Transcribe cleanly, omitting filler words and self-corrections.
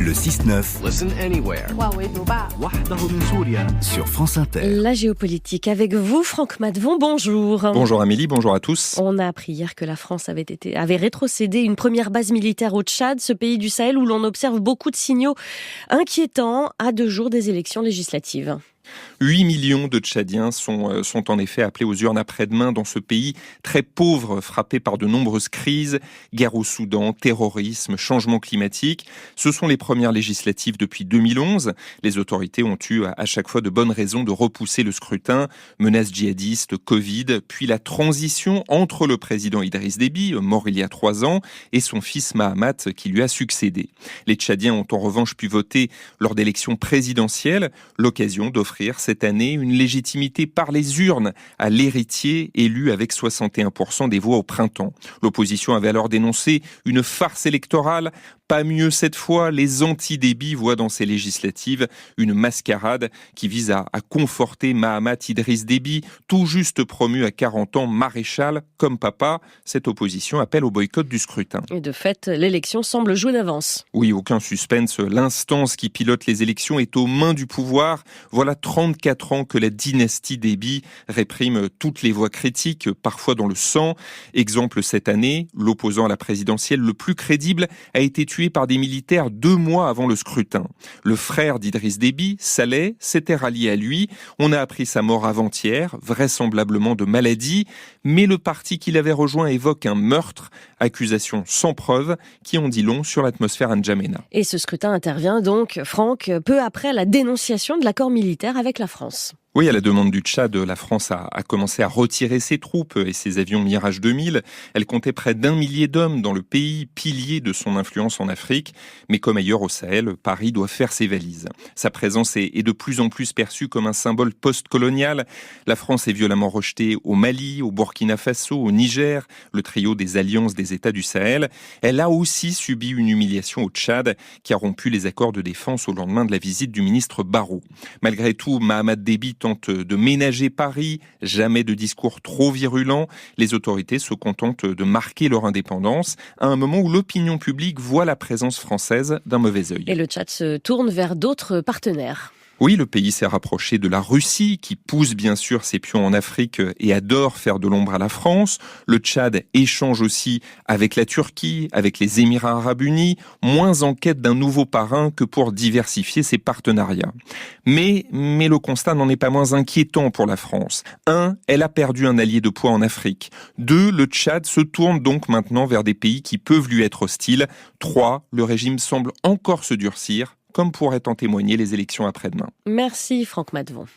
Le 6-9. Listen anywhere. Sur France Inter. La géopolitique avec vous, Franck Matvon, bonjour. Bonjour Amélie, bonjour à tous. On a appris hier que la France avait rétrocédé une première base militaire au Tchad, ce pays du Sahel où l'on observe beaucoup de signaux inquiétants à 2 jours des élections législatives. 8 millions de Tchadiens sont en effet appelés aux urnes après-demain dans ce pays très pauvre, frappé par de nombreuses crises, guerre au Soudan, terrorisme, changement climatique. Ce sont les premières législatives depuis 2011. Les autorités ont eu à chaque fois de bonnes raisons de repousser le scrutin. Menaces djihadistes, Covid, puis la transition entre le président Idriss Déby, mort il y a 3 ans, et son fils Mahamat qui lui a succédé. Les Tchadiens ont en revanche pu voter lors d'élections présidentielles, l'occasion d'offrir cette année une légitimité par les urnes à l'héritier élu avec 61% des voix au printemps. L'opposition avait alors dénoncé une farce électorale. Pas mieux cette fois, les anti-Déby voient dans ces législatives une mascarade qui vise à conforter Mahamat Idriss Déby, tout juste promu à 40 ans maréchal comme papa. Cette opposition appelle au boycott du scrutin. Et de fait, l'élection semble jouer d'avance. Oui, aucun suspense. L'instance qui pilote les élections est aux mains du pouvoir. Voilà 34 ans que la dynastie Déby réprime toutes les voix critiques, parfois dans le sang. Exemple cette année, l'opposant à la présidentielle le plus crédible a été tué par des militaires 2 mois avant le scrutin. Le frère d'Idriss Déby, Saleh, s'était rallié à lui. On a appris sa mort avant-hier, vraisemblablement de maladie, mais le parti qu'il avait rejoint évoque un meurtre, accusation sans preuve, qui en dit long sur l'atmosphère à N'Djamena. Et ce scrutin intervient donc, Franck, peu après la dénonciation de l'accord militaire avec la France. Oui, à la demande du Tchad, la France a commencé à retirer ses troupes et ses avions Mirage 2000. Elle comptait près d'1 millier d'hommes dans le pays, pilier de son influence en Afrique. Mais comme ailleurs au Sahel, Paris doit faire ses valises. Sa présence est de plus en plus perçue comme un symbole post-colonial. La France est violemment rejetée au Mali, au Burkina Faso, au Niger, le trio des alliances des États du Sahel. Elle a aussi subi une humiliation au Tchad, qui a rompu les accords de défense au lendemain de la visite du ministre Barrot. Malgré tout, Mahamat Déby tente de ménager Paris, jamais de discours trop virulents. Les autorités se contentent de marquer leur indépendance à un moment où l'opinion publique voit la présence française d'un mauvais œil. Et le Tchad se tourne vers d'autres partenaires. Oui, le pays s'est rapproché de la Russie, qui pousse bien sûr ses pions en Afrique et adore faire de l'ombre à la France. Le Tchad échange aussi avec la Turquie, avec les Émirats arabes unis, moins en quête d'un nouveau parrain que pour diversifier ses partenariats. Mais le constat n'en est pas moins inquiétant pour la France. 1, elle a perdu un allié de poids en Afrique. 2, le Tchad se tourne donc maintenant vers des pays qui peuvent lui être hostiles. 3, le régime semble encore se durcir, comme pourraient en témoigner les élections après-demain. Merci Franck Matvon.